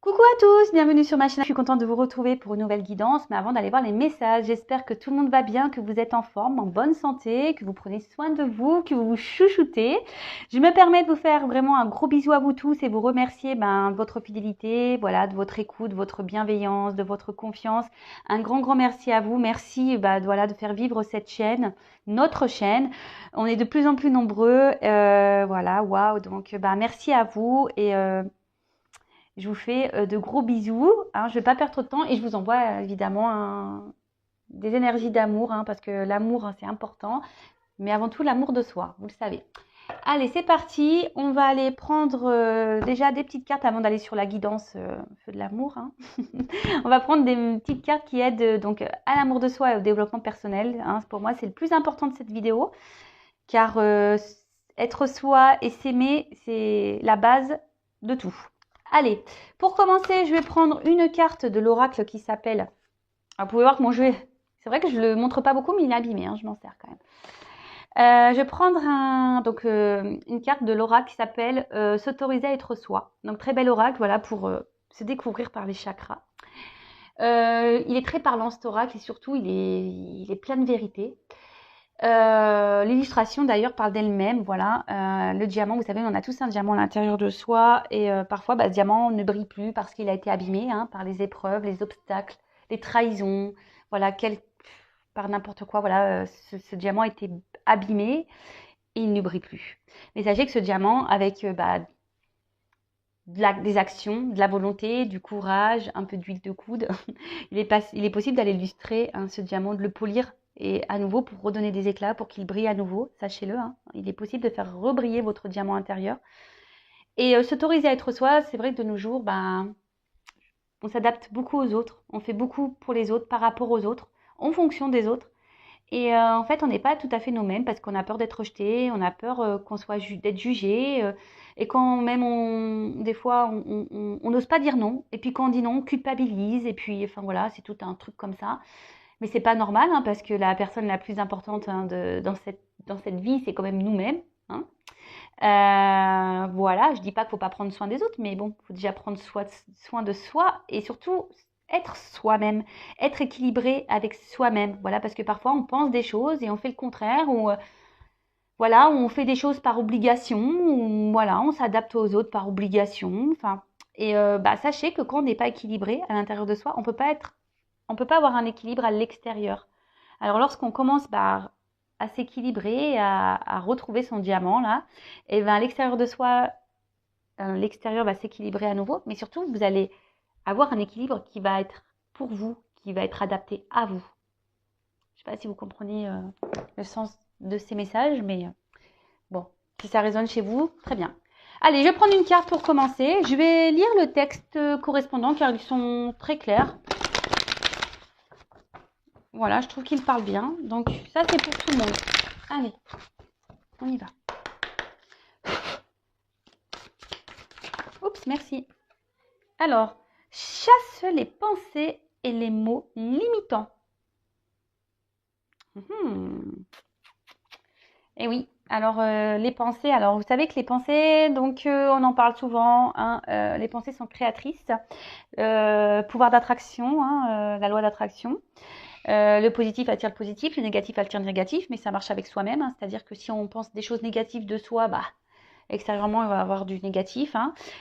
Coucou à tous, bienvenue sur ma chaîne. Je suis contente de vous retrouver pour une nouvelle guidance. Mais avant d'aller voir les messages, j'espère que tout le monde va bien, que vous êtes en forme, en bonne santé, que vous prenez soin de vous, que vous vous chouchoutez. Je me permets de vous faire vraiment un gros bisou à vous tous et vous remercier de votre fidélité, voilà, de votre écoute, de votre bienveillance, de votre confiance. Un grand merci à vous. Merci voilà, de faire vivre cette chaîne, notre chaîne. On est de plus en plus nombreux. Voilà, waouh. Donc merci à vous et je vous fais de gros bisous. Hein, je ne vais pas perdre trop de temps et je vous envoie évidemment des énergies d'amour parce que l'amour, c'est important. Mais avant tout, l'amour de soi, vous le savez. Allez, c'est parti. On va aller prendre déjà des petites cartes avant d'aller sur la guidance feu de l'amour. On va prendre des petites cartes qui aident donc à l'amour de soi et au développement personnel. Pour moi, c'est le plus important de cette vidéo. Car être soi et s'aimer, c'est la base de tout. Allez, pour commencer, je vais prendre une carte de l'oracle qui s'appelle... Vous pouvez voir que mon jeu, c'est vrai que je ne le montre pas beaucoup, mais il est abîmé, je m'en sers quand même. Je vais prendre une carte de l'oracle qui s'appelle S'autoriser à être soi. Donc très bel oracle, voilà, pour se découvrir par les chakras. Il est très parlant cet oracle et surtout il est plein de vérité. L'illustration d'ailleurs parle d'elle-même, voilà. Le diamant, vous savez, on a tous un diamant à l'intérieur de soi et parfois ce diamant ne brille plus parce qu'il a été abîmé par les épreuves, les obstacles, les trahisons, voilà, par n'importe quoi, voilà, ce diamant a été abîmé et il ne brille plus. Mais sachez que ce diamant, avec des actions, de la volonté, du courage, un peu d'huile de coude, il est possible d'aller illustrer ce diamant, de le polir et à nouveau pour redonner des éclats, pour qu'il brille à nouveau, sachez-le. Il est possible de faire rebriller votre diamant intérieur. Et s'autoriser à être soi, c'est vrai que de nos jours, on s'adapte beaucoup aux autres. On fait beaucoup pour les autres, par rapport aux autres, en fonction des autres. Et en fait, on n'est pas tout à fait nous-mêmes parce qu'on a peur d'être rejeté, on a peur d'être jugé. Et quand même, des fois, on n'ose pas dire non. Et puis quand on dit non, on culpabilise. Et puis, enfin voilà, c'est tout un truc comme ça. Mais c'est pas normal parce que la personne la plus importante dans cette vie, c'est quand même nous-mêmes. Voilà, je dis pas qu'il faut pas prendre soin des autres, mais bon, il faut déjà prendre soin de soi et surtout être soi-même, être équilibré avec soi-même. Voilà, parce que parfois on pense des choses et on fait le contraire, ou voilà, on fait des choses par obligation, ou voilà, on s'adapte aux autres par obligation. Enfin, et sachez que quand on n'est pas équilibré à l'intérieur de soi, on peut pas avoir un équilibre à l'extérieur. Alors lorsqu'on commence à s'équilibrer, à retrouver son diamant là, et à l'extérieur de soi, l'extérieur va s'équilibrer à nouveau, mais surtout vous allez avoir un équilibre qui va être pour vous, qui va être adapté à vous. Je ne sais pas si vous comprenez le sens de ces messages, mais bon, si ça résonne chez vous, très bien. Allez, je vais prendre une carte pour commencer. Je vais lire le texte correspondant car ils sont très clairs. Voilà, je trouve qu'il parle bien. Donc ça, c'est pour tout le monde. Allez, on y va. Oups, merci. Alors, chasse les pensées et les mots limitants. Et oui, alors les pensées, alors vous savez que les pensées, donc on en parle souvent, les pensées sont créatrices, pouvoir d'attraction, la loi d'attraction. Le positif attire le positif, le négatif attire le négatif, mais ça marche avec soi-même, c'est-à-dire que si on pense des choses négatives de soi, extérieurement, il va y avoir du négatif.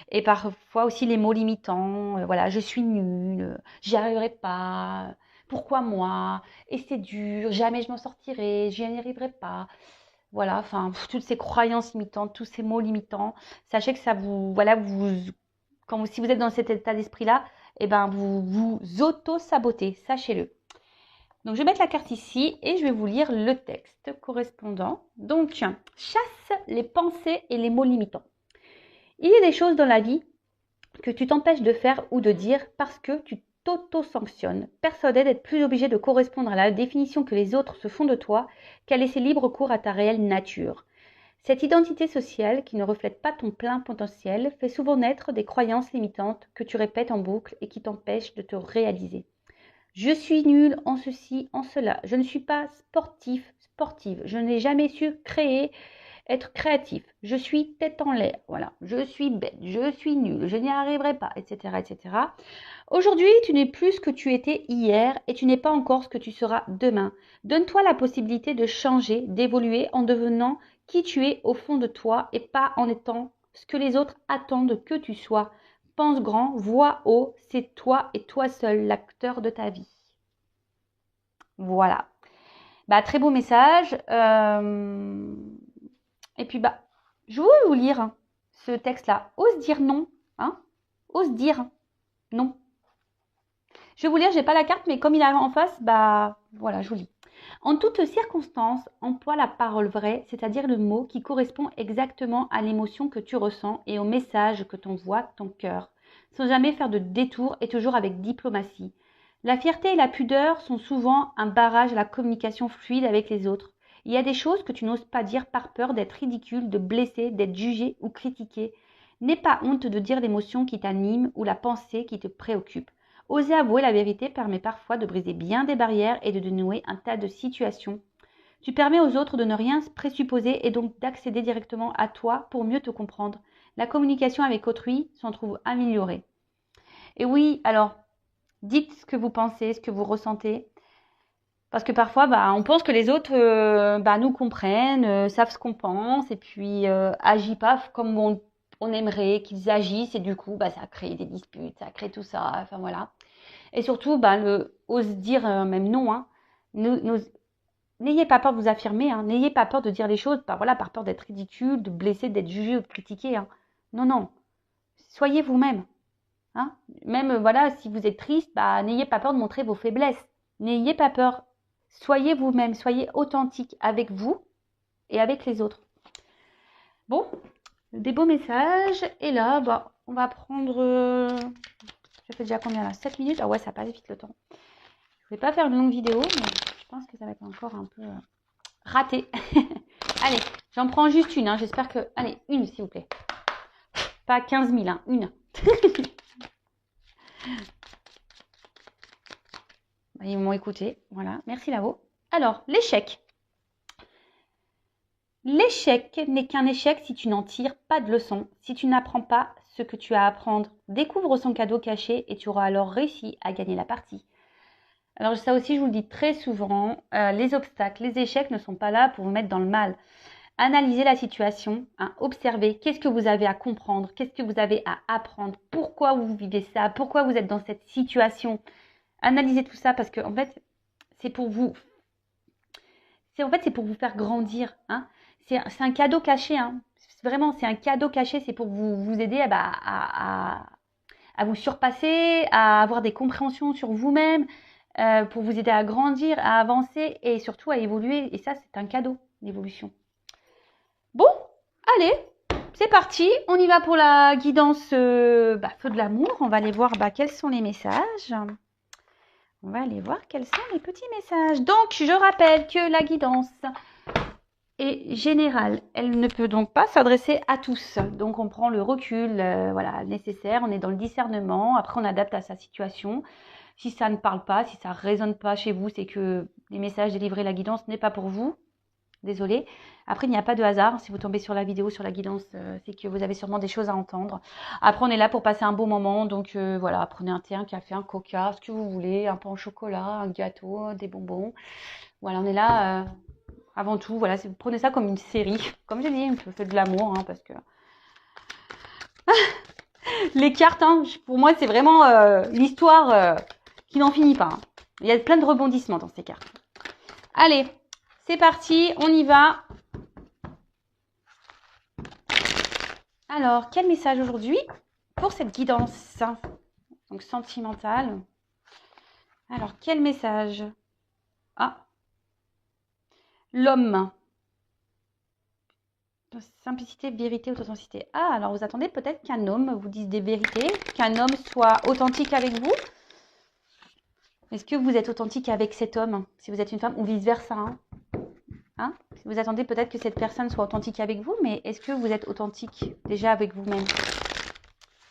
Et parfois aussi les mots limitants. Voilà, je suis nulle, j'y arriverai pas. Pourquoi moi? Et c'est dur, jamais je m'en sortirai, j'y arriverai pas. Voilà, enfin, toutes ces croyances limitantes, tous ces mots limitants. Sachez que ça vous, voilà, si vous êtes dans cet état d'esprit-là, vous vous auto-sabotez, sachez-le. Donc, je vais mettre la carte ici et je vais vous lire le texte correspondant. Donc, chasse les pensées et les mots limitants. Il y a des choses dans la vie que tu t'empêches de faire ou de dire parce que tu t'auto-sanctionnes, persuadé d'être plus obligé de correspondre à la définition que les autres se font de toi qu'à laisser libre cours à ta réelle nature. Cette identité sociale qui ne reflète pas ton plein potentiel fait souvent naître des croyances limitantes que tu répètes en boucle et qui t'empêchent de te réaliser. Je suis nulle en ceci, en cela. Je ne suis pas sportive. Je n'ai jamais su créer être créatif. Je suis tête en l'air, voilà. Je suis bête, je suis nulle, je n'y arriverai pas, etc., etc. Aujourd'hui, tu n'es plus ce que tu étais hier et tu n'es pas encore ce que tu seras demain. Donne-toi la possibilité de changer, d'évoluer en devenant qui tu es au fond de toi et pas en étant ce que les autres attendent que tu sois. Pense grand, vois haut, c'est toi et toi seul l'acteur de ta vie. Voilà. Bah, très beau message. Et puis, bah, je veux vous lire ce texte-là. Ose dire non. Hein? Ose dire non. Je vais vous lire, j'ai pas la carte, mais comme il est en face, bah voilà, je vous lis. En toutes circonstances, emploie la parole vraie, c'est-à-dire le mot qui correspond exactement à l'émotion que tu ressens et au message que t'envoie ton cœur, sans jamais faire de détour et toujours avec diplomatie. La fierté et la pudeur sont souvent un barrage à la communication fluide avec les autres. Il y a des choses que tu n'oses pas dire par peur d'être ridicule, de blesser, d'être jugé ou critiqué. N'aie pas honte de dire l'émotion qui t'anime ou la pensée qui te préoccupe. Oser avouer la vérité permet parfois de briser bien des barrières et de dénouer un tas de situations. Tu permets aux autres de ne rien présupposer et donc d'accéder directement à toi pour mieux te comprendre. La communication avec autrui s'en trouve améliorée. Et oui, alors, dites ce que vous pensez, ce que vous ressentez. Parce que parfois, on pense que les autres nous comprennent, savent ce qu'on pense et puis agissent pas comme on aimerait qu'ils agissent. Et du coup, ça crée des disputes, ça crée tout ça. Enfin voilà. Et surtout, ose dire même non. Hein. N'ayez pas peur de vous affirmer. Hein. N'ayez pas peur de dire les choses par peur d'être ridicule, de blesser, d'être jugé ou de critiquer. Hein. Non, non. Soyez vous-même. Hein. Même si vous êtes triste, n'ayez pas peur de montrer vos faiblesses. N'ayez pas peur. Soyez vous-même. Soyez authentique avec vous et avec les autres. Bon, des beaux messages. Et là, on va prendre... Ça fait déjà combien là? 7 minutes? Ah ouais, ça passe vite le temps. Je vais pas faire une longue vidéo, mais je pense que ça va être encore un peu raté. Allez, j'en prends juste une. Hein. J'espère que... Allez, une s'il vous plaît. Pas 15 000, hein, une. Ils m'ont écouté. Voilà, merci Lavo. Alors, l'échec. L'échec n'est qu'un échec si tu n'en tires pas de leçon, si tu n'apprends pas ce que tu as à apprendre. Découvre son cadeau caché et tu auras alors réussi à gagner la partie. Alors ça aussi, je vous le dis très souvent, les obstacles, les échecs ne sont pas là pour vous mettre dans le mal. Analysez la situation, hein, observez qu'est-ce que vous avez à comprendre, qu'est-ce que vous avez à apprendre, pourquoi vous vivez ça, pourquoi vous êtes dans cette situation. Analysez tout ça parce que en fait, c'est pour vous. C'est pour vous faire grandir. Hein. C'est un cadeau caché. Hein. Vraiment, c'est un cadeau caché. C'est pour vous aider à vous surpasser, à avoir des compréhensions sur vous-même, pour vous aider à grandir, à avancer et surtout à évoluer. Et ça, c'est un cadeau, l'évolution. Bon, allez, c'est parti. On y va pour la guidance feu de l'amour. On va aller voir quels sont les messages. On va aller voir quels sont les petits messages. Donc, je rappelle que la guidance est générale. Elle ne peut donc pas s'adresser à tous. Donc, on prend le recul nécessaire. On est dans le discernement. Après, on adapte à sa situation. Si ça ne parle pas, si ça ne résonne pas chez vous, c'est que les messages délivrés, la guidance n'est pas pour vous. Désolée. Après, il n'y a pas de hasard. Si vous tombez sur la vidéo, sur la guidance, c'est que vous avez sûrement des choses à entendre. Après, on est là pour passer un beau moment. Donc, prenez un thé, un café, un coca, ce que vous voulez, un pain au chocolat, un gâteau, des bonbons. Voilà, on est là avant tout. Voilà, prenez ça comme une série. Comme j'ai dit, faites de l'amour, hein, parce que... Les cartes, hein, pour moi, c'est vraiment une histoire qui n'en finit pas. Hein. Il y a plein de rebondissements dans ces cartes. Allez, c'est parti, on y va. Alors, quel message aujourd'hui pour cette guidance donc sentimentale? Alors, quel message? Ah, l'homme. Simplicité, vérité, authenticité. Ah, alors vous attendez peut-être qu'un homme vous dise des vérités, qu'un homme soit authentique avec vous. Est-ce que vous êtes authentique avec cet homme, si vous êtes une femme, ou vice-versa hein? Vous attendez peut-être que cette personne soit authentique avec vous, mais est-ce que vous êtes authentique déjà avec vous-même?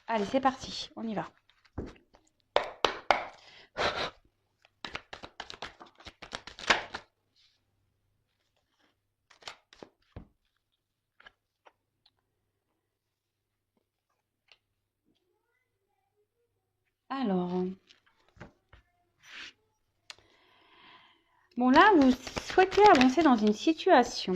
Allez, c'est parti, on y va. Alors, bon là, vous souhaitez avancer dans une situation.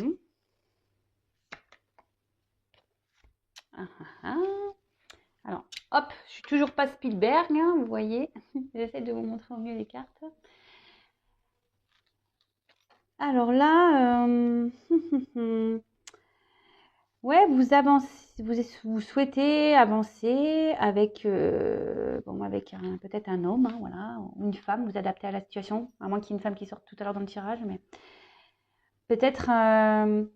Alors, hop, je suis toujours pas Spielberg, hein, vous voyez. J'essaie de vous montrer au mieux les cartes. Alors là, ouais, vous avancez, vous souhaitez avancer avec, bon, avec peut-être un homme, hein, voilà, ou une femme, vous adaptez à la situation, à moins qu'il y ait une femme qui sorte tout à l'heure dans le tirage, mais peut-être un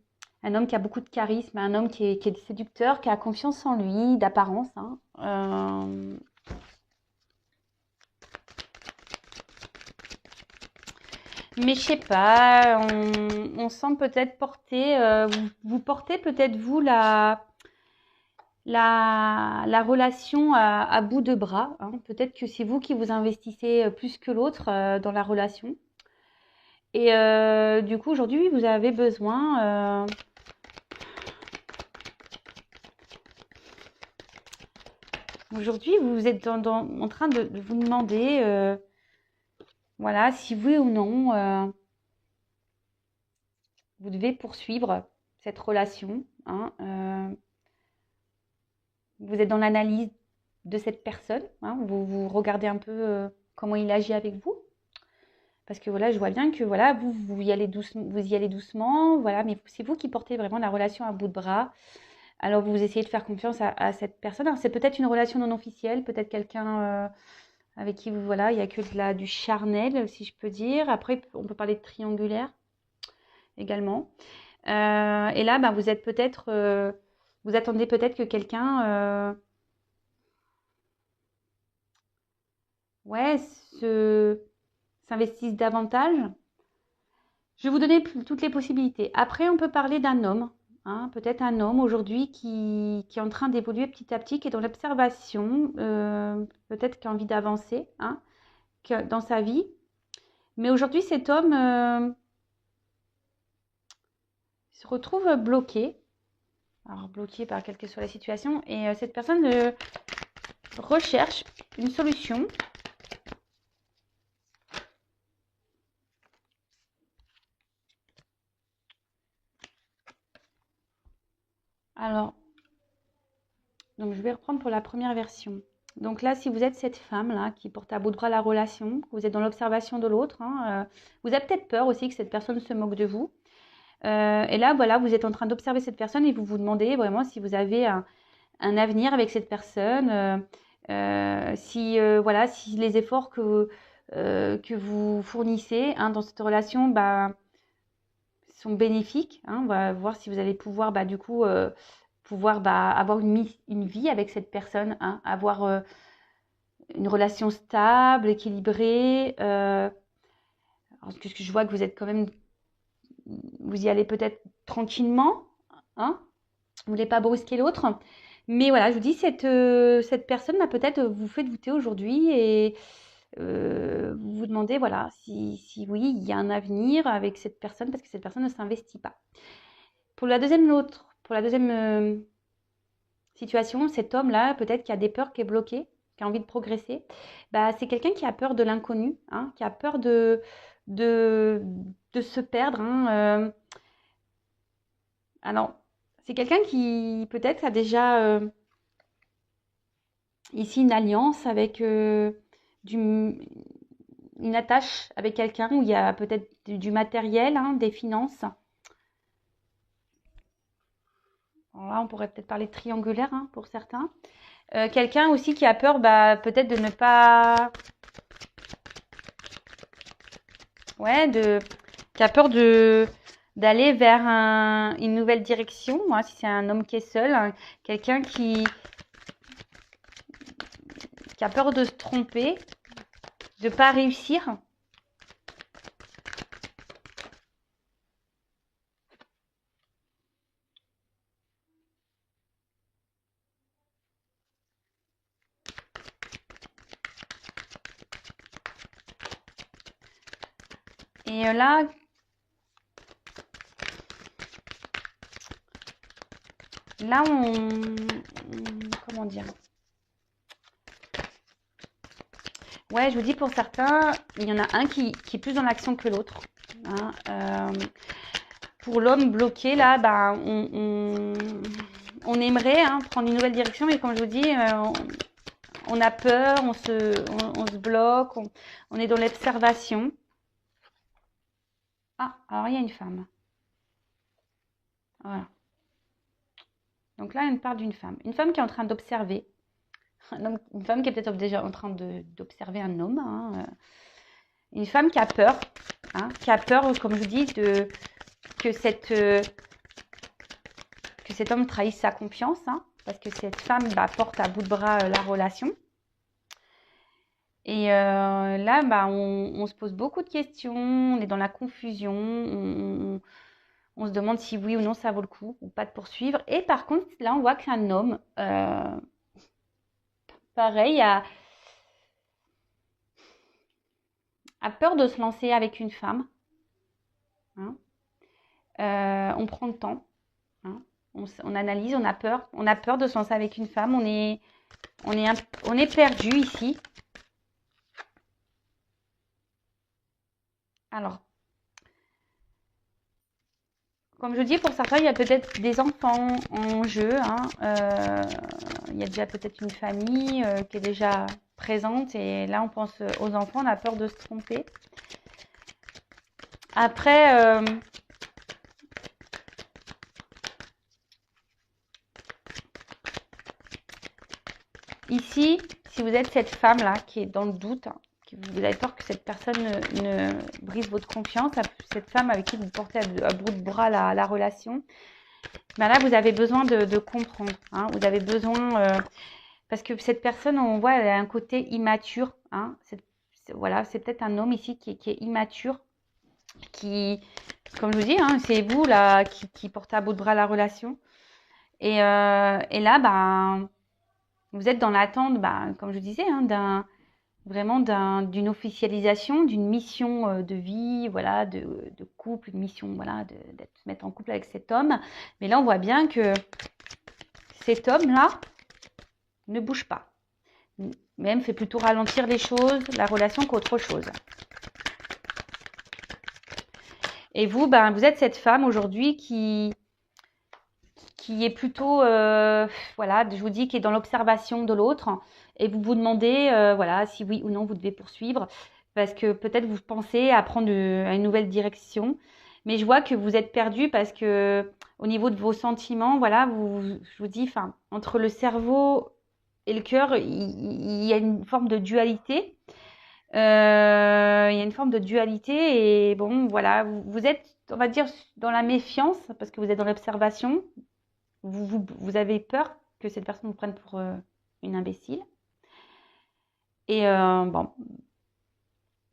homme qui a beaucoup de charisme, un homme qui est séducteur, qui a confiance en lui, d'apparence, hein. Mais je sais pas, on sent peut-être porter, vous portez peut-être vous la relation à bout de bras, hein. Peut-être que c'est vous qui vous investissez plus que l'autre dans la relation. Et du coup, aujourd'hui, vous avez besoin. Aujourd'hui, vous êtes en train de vous demander, voilà, si oui ou non, vous devez poursuivre cette relation, hein. Vous êtes dans l'analyse de cette personne, hein. Vous regardez un peu comment il agit avec vous. Parce que voilà, je vois bien que voilà, vous y allez doucement, voilà, mais c'est vous qui portez vraiment la relation à bout de bras. Alors vous essayez de faire confiance à cette personne. Alors c'est peut-être une relation non officielle, peut-être quelqu'un avec qui vous voilà, il y a que du charnel, si je peux dire. Après, on peut parler de triangulaire également. Et là, bah, vous êtes peut-être, vous attendez peut-être que quelqu'un, ouais, s'investisse davantage. Je vais vous donner toutes les possibilités. Après, on peut parler d'un homme, hein, peut-être un homme aujourd'hui qui est en train d'évoluer petit à petit, qui est dans l'observation, peut-être qui a envie d'avancer, hein, dans sa vie. Mais aujourd'hui, cet homme se retrouve bloqué. Alors, bloqué par quelle que soit la situation. Et cette personne recherche une solution. Alors, donc je vais reprendre pour la première version. Donc là, si vous êtes cette femme-là qui porte à bout de bras la relation, vous êtes dans l'observation de l'autre, hein, vous avez peut-être peur aussi que cette personne se moque de vous. Et là, voilà, vous êtes en train d'observer cette personne et vous vous demandez vraiment si vous avez un avenir avec cette personne, si, voilà, si les efforts que vous fournissez, hein, dans cette relation bah, sont bénéfiques, hein. On va voir si vous allez pouvoir du coup pouvoir avoir une vie avec cette personne, hein, avoir une relation stable, équilibrée. Parce que je vois que vous êtes quand même, vous y allez peut-être tranquillement, hein, vous ne voulez pas brusquer l'autre. Mais voilà, je vous dis, cette personne m'a peut-être vous fait douter aujourd'hui et vous vous demandez, voilà, si oui, il y a un avenir avec cette personne parce que cette personne ne s'investit pas. Pour la deuxième situation, cet homme-là, peut-être qui a des peurs, qui est bloqué, qui a envie de progresser, bah, c'est quelqu'un qui a peur de l'inconnu, hein, qui a peur de, de se perdre, hein. Alors, c'est quelqu'un qui peut-être a déjà ici une alliance avec une attache avec quelqu'un où il y a peut-être du matériel, hein, des finances. Alors là, on pourrait peut-être parler de triangulaire, hein, pour certains. Quelqu'un aussi qui a peur peut-être de ne pas... Ouais, qui a peur d'aller vers une nouvelle direction. Moi, si c'est un homme qui est seul, hein, quelqu'un qui a peur de se tromper, de ne pas réussir. Et là, comment dire? Ouais, je vous dis pour certains, il y en a un qui est plus dans l'action que l'autre. Hein. Pour l'homme bloqué, là, bah, on aimerait prendre une nouvelle direction, mais comme je vous dis, on a peur, on se bloque, on est dans l'observation. Ah, alors il y a une femme. Voilà. Donc là, elle parle d'une femme. Une femme qui est en train d'observer. Une femme qui est peut-être déjà en train d'observer un homme. Hein. Une femme qui a peur. Hein, qui a peur, comme je vous dis, que cet homme trahisse sa confiance. Hein, parce que cette femme porte à bout de bras la relation. Et là, on se pose beaucoup de questions. On est dans la confusion. On se demande si oui ou non ça vaut le coup ou pas de poursuivre. Et par contre, là, on voit qu'un homme, pareil, a peur de se lancer avec une femme. Hein. On prend le temps. Hein. On analyse, on a peur. On a peur de se lancer avec une femme. On est perdu ici. Alors, comme je dis, pour certains, il y a peut-être des enfants en jeu. Hein. Il y a déjà peut-être une famille qui est déjà présente. Et là, on pense aux enfants. On a peur de se tromper. Après, ici, si vous êtes cette femme-là qui est dans le doute, vous avez peur que cette personne ne brise votre confiance, cette femme avec qui vous portez à bout de bras la relation, là, vous avez besoin de comprendre. Hein, vous avez besoin... parce que cette personne, on voit, elle a un côté immature. Hein, voilà, c'est peut-être un homme ici qui est immature, qui, comme je vous dis, hein, c'est vous là qui portez à bout de bras la relation. Et là, vous êtes dans l'attente, comme je disais, hein, d'une officialisation, d'une mission de vie, voilà, de couple, une mission, voilà, de se mettre en couple avec cet homme. Mais là, on voit bien que cet homme-là ne bouge pas. Même fait plutôt ralentir les choses, la relation qu'autre chose. Et vous, vous êtes cette femme aujourd'hui qui est plutôt, voilà, je vous dis, qui est dans l'observation de l'autre. Et vous vous demandez, voilà, si oui ou non vous devez poursuivre. Parce que peut-être vous pensez à prendre une nouvelle direction. Mais je vois que vous êtes perdu parce que au niveau de vos sentiments, voilà, je vous dis, entre le cerveau et le cœur, il y a une forme de dualité. Il y a une forme de dualité et bon, voilà, vous êtes, on va dire, dans la méfiance parce que vous êtes dans l'observation. Vous avez peur que cette personne vous prenne pour une imbécile. Et bon.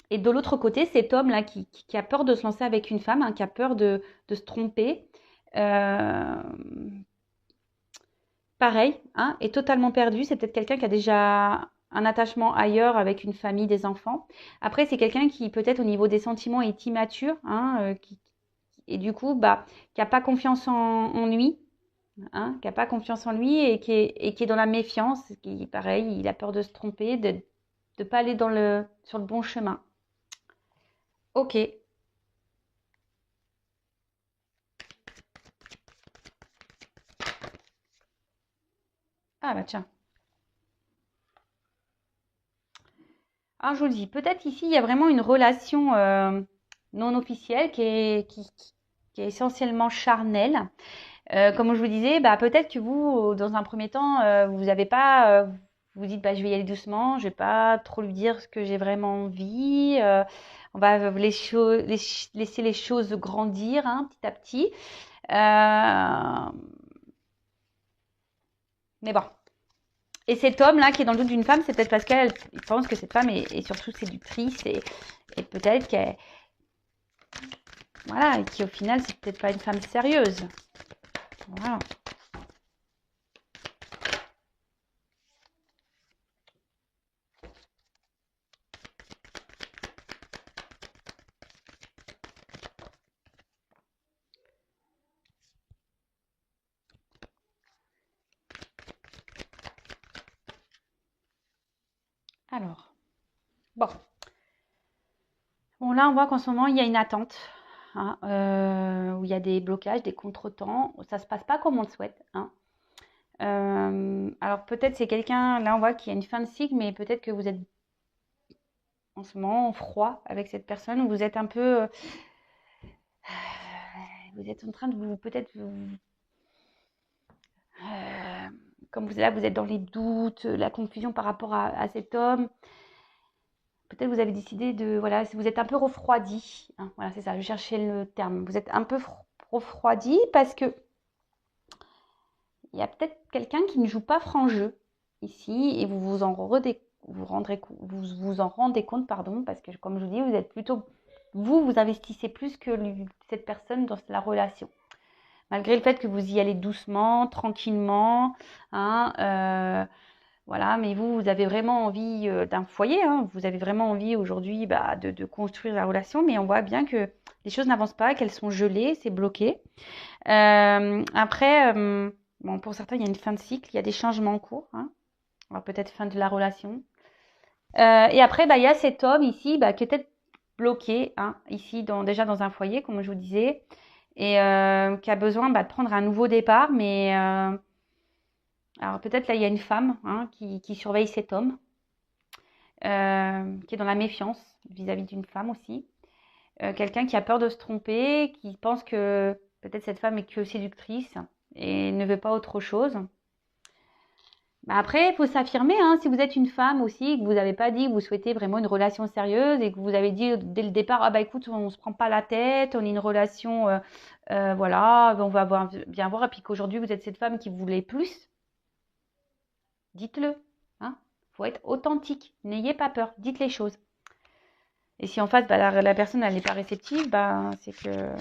Et de l'autre côté, cet homme-là qui a peur de se lancer avec une femme, hein, qui a peur de se tromper, pareil, hein, est totalement perdu. C'est peut-être quelqu'un qui a déjà un attachement ailleurs avec une famille, des enfants. Après, c'est quelqu'un qui peut-être au niveau des sentiments est immature, hein, et du coup, qui n'a pas confiance en lui. Hein, qui n'a pas confiance en lui et qui est dans la méfiance, qui pareil, il a peur de se tromper, de ne pas aller sur le bon chemin. Ok. Ah bah tiens. Alors je vous le dis, peut-être ici il y a vraiment une relation non officielle qui est essentiellement charnelle. Comme je vous disais, peut-être que vous, dans un premier temps, vous n'avez pas, vous dites, je vais y aller doucement, je vais pas trop lui dire ce que j'ai vraiment envie. On va laisser les choses grandir hein, petit à petit. Mais bon. Et cet homme-là qui est dans le doute d'une femme, c'est peut-être parce qu'il pense que cette femme est surtout séductrice et peut-être qu'elle, voilà, et qui au final, c'est peut-être pas une femme sérieuse. Voilà. Alors, Bon. Bon, là, on voit qu'en ce moment, il y a une attente, hein, où il y a des blocages, des contretemps. Ça se passe pas comme on le souhaite, hein. Alors peut-être c'est quelqu'un, là on voit qu'il y a une fin de cycle, mais peut-être que vous êtes en ce moment en froid avec cette personne, ou vous êtes un peu, vous êtes en train de vous, peut-être, comme vous là, vous êtes dans les doutes, la confusion par rapport à cet homme. Peut-être vous avez décidé de, voilà, vous êtes un peu refroidi, hein, voilà, c'est ça, je cherchais le terme. Vous êtes un peu refroidi parce que il y a peut-être quelqu'un qui ne joue pas franc jeu ici et vous en rendez compte, pardon, parce que comme je vous dis, vous êtes plutôt, vous investissez plus que cette personne dans la relation. Malgré le fait que vous y allez doucement, tranquillement, hein, voilà, mais vous avez vraiment envie d'un foyer, hein, vous avez vraiment envie aujourd'hui de construire la relation, mais on voit bien que les choses n'avancent pas, qu'elles sont gelées, c'est bloqué. Après, bon, pour certains, il y a une fin de cycle, il y a des changements en cours, hein. Alors peut-être fin de la relation. Et après, il y a cet homme ici qui est peut-être bloqué, hein, ici, déjà dans un foyer, comme je vous disais, et qui a besoin de prendre un nouveau départ. Mais alors peut-être là, il y a une femme, hein, qui surveille cet homme, qui est dans la méfiance vis-à-vis d'une femme aussi. Quelqu'un qui a peur de se tromper, qui pense que peut-être cette femme est que séductrice et ne veut pas autre chose. Après, il faut s'affirmer, hein, si vous êtes une femme aussi, que vous n'avez pas dit que vous souhaitez vraiment une relation sérieuse et que vous avez dit dès le départ, ah écoute, on ne se prend pas la tête, on est une relation, voilà, on va bien voir, et puis qu'aujourd'hui vous êtes cette femme qui voulait plus, dites-le, hein. Faut être authentique, n'ayez pas peur, dites les choses. Et si en face, la personne elle n'est pas réceptive, c'est que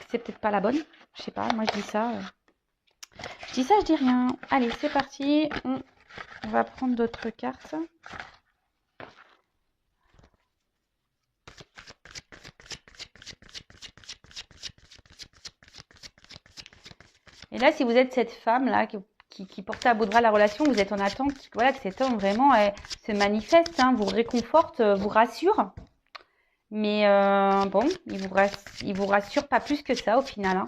c'est peut-être pas la bonne. Je sais pas, moi je dis ça. Je dis ça, je dis rien. Allez, c'est parti. On va prendre d'autres cartes. Et là, si vous êtes cette femme-là qui portait à bout de bras la relation, vous êtes en attente, voilà, que cet homme vraiment se manifeste, hein, vous réconforte, vous rassure. Mais bon, il vous rassure pas plus que ça au final, hein.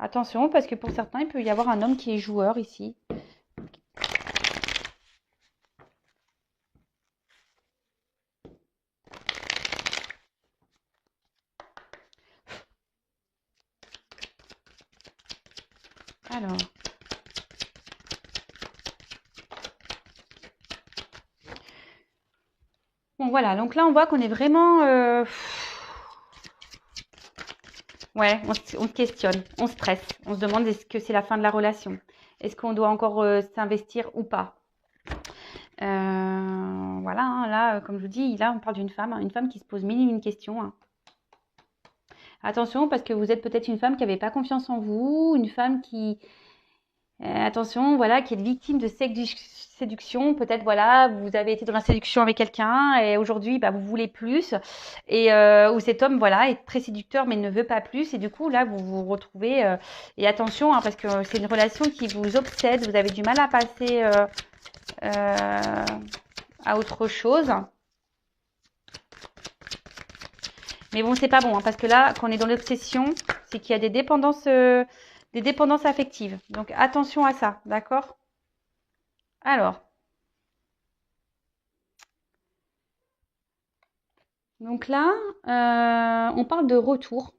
Attention, parce que pour certains, il peut y avoir un homme qui est joueur ici. Alors. Bon, voilà. Donc là, on voit qu'on est vraiment... Ouais, on se questionne, on stresse. On se demande est-ce que c'est la fin de la relation? Est-ce qu'on doit encore s'investir ou pas? Voilà, hein, là, comme je vous dis, là, on parle d'une femme qui se pose mille et une questions, hein. Attention, parce que vous êtes peut-être une femme qui n'avait pas confiance en vous, une femme qui... attention, voilà, qui est victime de séduction. Peut-être, voilà, vous avez été dans la séduction avec quelqu'un et aujourd'hui, vous voulez plus. Et où cet homme, voilà, est très séducteur mais ne veut pas plus. Et du coup, là, vous vous retrouvez... et attention, hein, parce que c'est une relation qui vous obsède. Vous avez du mal à passer à autre chose. Mais bon, c'est pas bon, hein, parce que là, quand on est dans l'obsession, c'est qu'il y a des dépendances affectives. Donc, attention à ça, d'accord? Alors. Donc là, on parle de retour,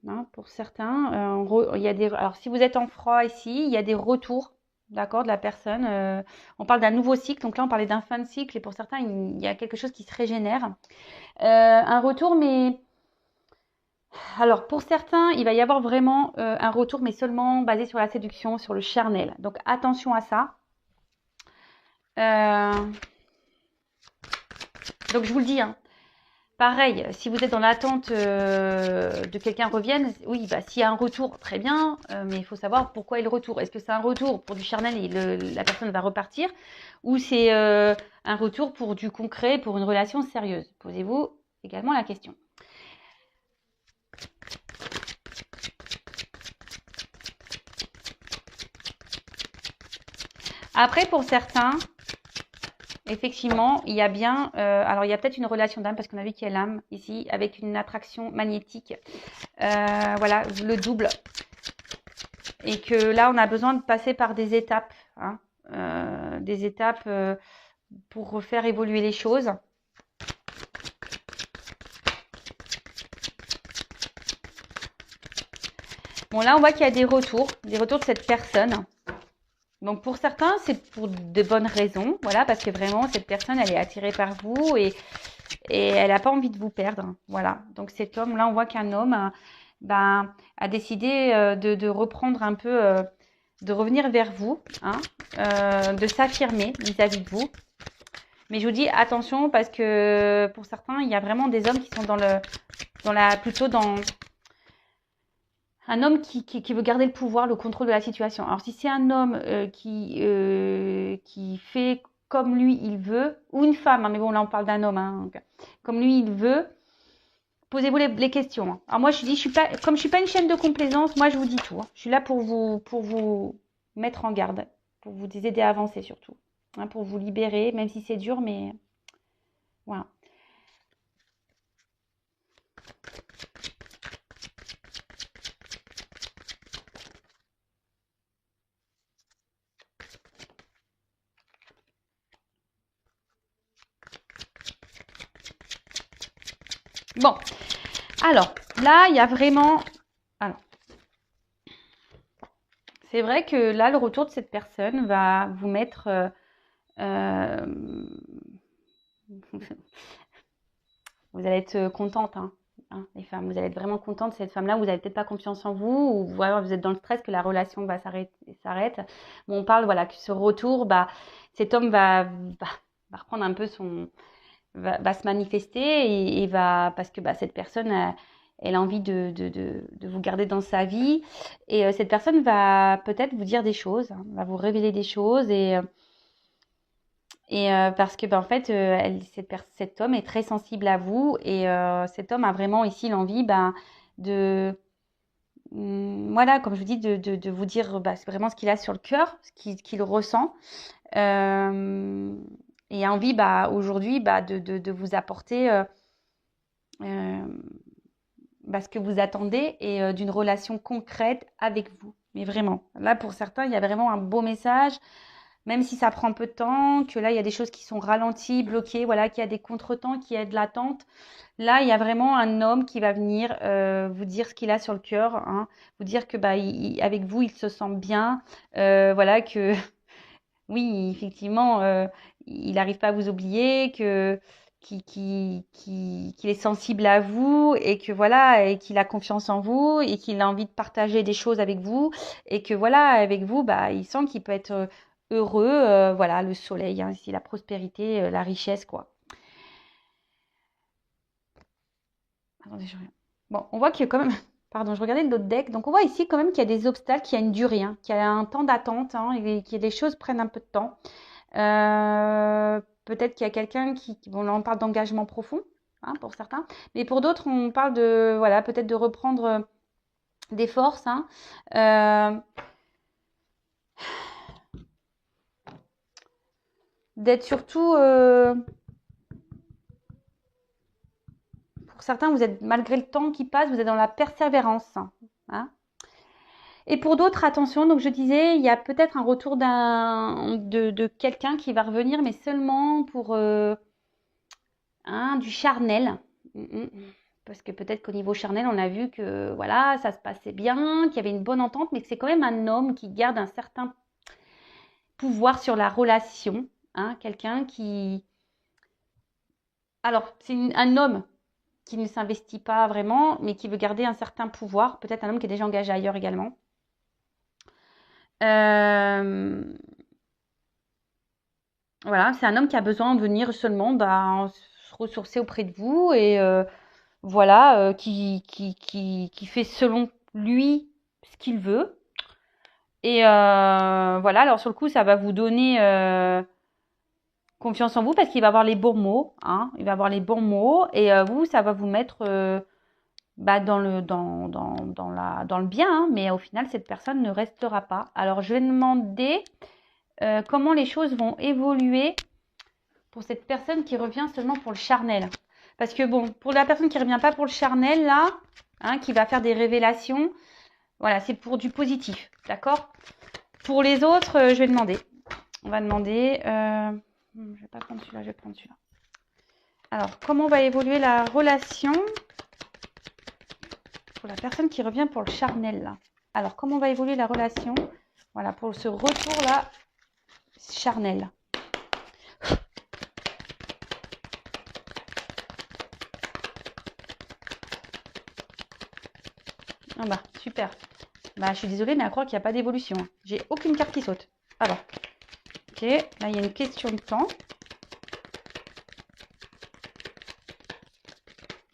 hein, pour certains. Il y a alors, si vous êtes en froid ici, il y a des retours, d'accord, de la personne. On parle d'un nouveau cycle. Donc là, on parlait d'un fin de cycle. Et pour certains, il y a quelque chose qui se régénère. Un retour, mais... Alors, pour certains, il va y avoir vraiment un retour, mais seulement basé sur la séduction, sur le charnel. Donc, attention à ça. Donc, je vous le dis, hein, pareil, si vous êtes dans l'attente de quelqu'un revienne, oui, s'il y a un retour, très bien, mais il faut savoir pourquoi est le retour. Est-ce que c'est un retour pour du charnel et la personne va repartir, ou c'est un retour pour du concret, pour une relation sérieuse? Posez-vous également la question. Après, pour certains, effectivement, il y a bien... alors, il y a peut-être une relation d'âme, parce qu'on a vu qu'il y a l'âme ici, avec une attraction magnétique. Voilà, le double. Et que là, on a besoin de passer par des étapes. Hein, des étapes pour faire évoluer les choses. Bon, là, on voit qu'il y a des retours de cette personne. Donc, pour certains, c'est pour de bonnes raisons. Voilà, parce que vraiment, cette personne, elle est attirée par vous et elle n'a pas envie de vous perdre. Voilà. Donc, cet homme, là, on voit qu'un homme a décidé de reprendre un peu, de revenir vers vous, hein, de s'affirmer vis-à-vis de vous. Mais je vous dis attention parce que pour certains, il y a vraiment des hommes qui sont plutôt dans un homme qui veut garder le pouvoir, le contrôle de la situation. Alors si c'est un homme qui fait comme lui il veut, ou une femme, hein, mais bon là on parle d'un homme, hein, donc, comme lui il veut, posez-vous les questions. Hein. Alors moi je dis, comme je suis pas une chaîne de complaisance, moi je vous dis tout. Hein. Je suis là pour vous mettre en garde, pour vous aider à avancer surtout, hein, pour vous libérer, même si c'est dur, mais voilà. Bon, alors là, il y a vraiment... Alors, c'est vrai que là, le retour de cette personne va vous mettre... vous allez être contente, hein, les femmes. Vous allez être vraiment contente de cette femme-là. Vous n'avez peut-être pas confiance en vous ou voilà, vous êtes dans le stress que la relation s'arrête. Bon, on parle voilà, que ce retour, cet homme va reprendre un peu va se manifester et va... Parce que cette personne... elle a envie de vous garder dans sa vie. Et cette personne va peut-être vous dire des choses, hein, va vous révéler des choses. Et parce que en fait, cet homme est très sensible à vous. Et cet homme a vraiment ici l'envie de... voilà, comme je vous dis, de vous dire c'est vraiment ce qu'il a sur le cœur, ce qu'il ressent. Et a envie aujourd'hui de vous apporter... ce que vous attendez et d'une relation concrète avec vous. Mais vraiment, là pour certains, il y a vraiment un beau message, même si ça prend peu de temps, que là il y a des choses qui sont ralenties, bloquées, voilà, qu'il y a des contretemps, qu'il y a de l'attente. Là, il y a vraiment un homme qui va venir vous dire ce qu'il a sur le cœur, hein, vous dire que avec vous, il se sent bien, voilà, que oui, effectivement, il n'arrive pas à vous oublier, qu'il est sensible à vous et que voilà, et qu'il a confiance en vous et qu'il a envie de partager des choses avec vous et que voilà, avec vous, il sent qu'il peut être heureux, voilà, le soleil, hein, ici, la prospérité, la richesse, quoi. Attendez, je reviens. Bon, on voit qu'il y a quand même... Pardon, je regardais l'autre deck. Donc, on voit ici quand même qu'il y a des obstacles, qu'il y a une durée, hein, qu'il y a un temps d'attente, hein, et que les choses prennent un peu de temps. Peut-être qu'il y a quelqu'un bon, là, on parle d'engagement profond, hein, pour certains. Mais pour d'autres, on parle de, voilà, peut-être de reprendre des forces, hein. D'être surtout... pour certains, vous êtes, malgré le temps qui passe, vous êtes dans la persévérance, hein. Et pour d'autres, attention, donc je disais, il y a peut-être un retour de quelqu'un qui va revenir, mais seulement pour du charnel. Parce que peut-être qu'au niveau charnel, on a vu que voilà, ça se passait bien, qu'il y avait une bonne entente, mais que c'est quand même un homme qui garde un certain pouvoir sur la relation. Hein, quelqu'un qui... Alors, c'est un homme qui ne s'investit pas vraiment, mais qui veut garder un certain pouvoir. Peut-être un homme qui est déjà engagé ailleurs également. Voilà, c'est un homme qui a besoin de venir seulement se ressourcer auprès de vous et voilà, qui fait selon lui ce qu'il veut. Et voilà, alors sur le coup, ça va vous donner confiance en vous parce qu'il va avoir les bons mots, hein, il va avoir les bons mots et vous, ça va vous mettre dans le bien, hein, mais au final, cette personne ne restera pas. Alors, je vais demander comment les choses vont évoluer pour cette personne qui revient seulement pour le charnel. Parce que bon, pour la personne qui ne revient pas pour le charnel, là, hein, qui va faire des révélations, voilà, c'est pour du positif, d'accord? Pour les autres, je vais demander. On va demander... je ne vais pas prendre celui-là, je vais prendre celui-là. Alors, comment va évoluer la relation pour la personne qui revient pour le charnel, là? Alors, comment va évoluer la relation, voilà, pour ce retour-là, charnel? Ah bah, super. Bah, je suis désolée, mais à croire qu'il n'y a pas d'évolution. J'ai aucune carte qui saute. Alors, ok, là, il y a une question de temps.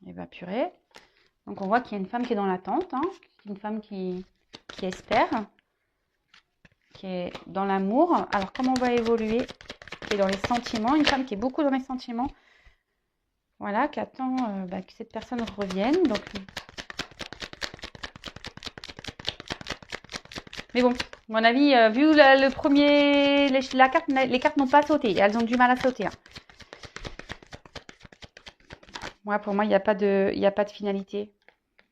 Et bah, purée. Donc, on voit qu'il y a une femme qui est dans l'attente, hein. Une femme qui espère, qui est dans l'amour. Alors, comment on va évoluer? Qui est dans les sentiments. Une femme qui est beaucoup dans les sentiments. Voilà, qui attend que cette personne revienne. Donc, mais bon, à mon avis, vu le premier, les cartes n'ont pas sauté. Elles ont du mal à sauter. Hein. Ouais, pour moi, il n'y a pas de finalité.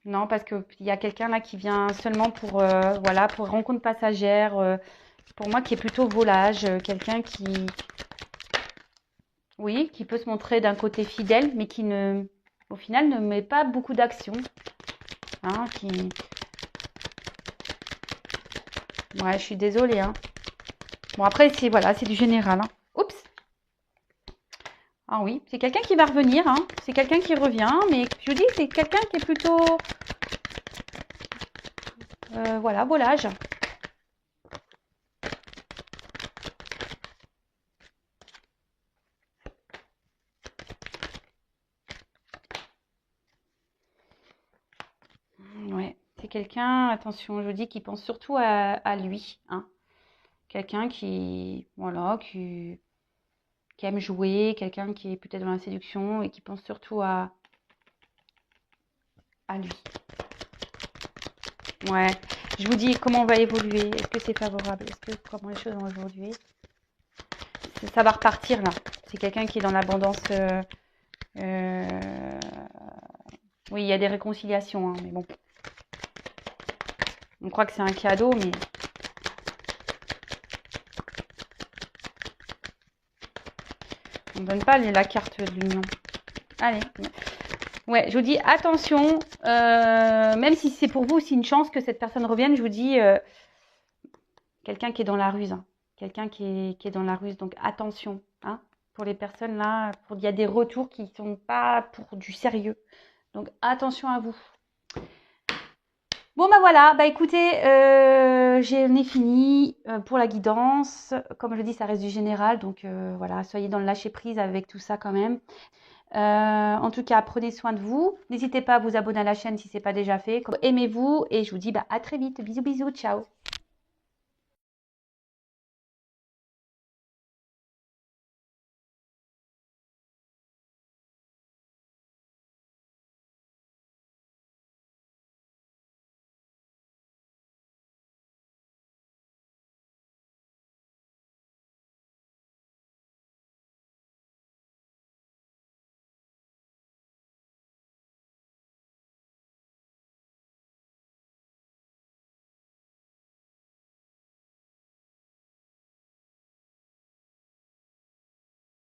Non, parce qu'il y a quelqu'un là qui vient seulement pour, voilà, pour rencontre passagère. Pour moi, qui est plutôt volage. Quelqu'un qui, oui, qui peut se montrer d'un côté fidèle, mais qui ne, au final, ne met pas beaucoup d'action. Hein, ouais, je suis désolée. Hein. Bon, après, c'est voilà, c'est du général. Hein. Oups. Ah oui, c'est quelqu'un qui va revenir. Hein. C'est quelqu'un qui revient, mais je vous dis, c'est quelqu'un qui est plutôt, voilà, volage. Ouais, c'est quelqu'un, attention, je vous dis, qui pense surtout à lui. Hein. Quelqu'un qui, voilà, qui aime jouer, quelqu'un qui est peut-être dans la séduction et qui pense surtout à lui. Ouais, je vous dis comment on va évoluer. Est-ce que c'est favorable? Comment les choses vont évoluer? Ça va repartir là. C'est quelqu'un qui est dans l'abondance. Oui, il y a des réconciliations, hein, mais bon. On croit que c'est un cadeau, mais on ne donne pas la carte de l'union. Allez. Ouais, je vous dis attention, même si c'est pour vous, c'est une chance que cette personne revienne, je vous dis quelqu'un qui est dans la ruse, hein. Quelqu'un qui est dans la ruse, donc attention, hein, pour les personnes là, il y a des retours qui ne sont pas pour du sérieux, donc attention à vous. Bon bah voilà, bah écoutez, j'en ai fini pour la guidance. Comme je dis, ça reste du général, donc voilà, soyez dans le lâcher prise avec tout ça quand même. En tout cas, prenez soin de vous. N'hésitez pas à vous abonner à la chaîne si ce n'est pas déjà fait. Aimez-vous et je vous dis bah, à très vite. Bisous, bisous, ciao.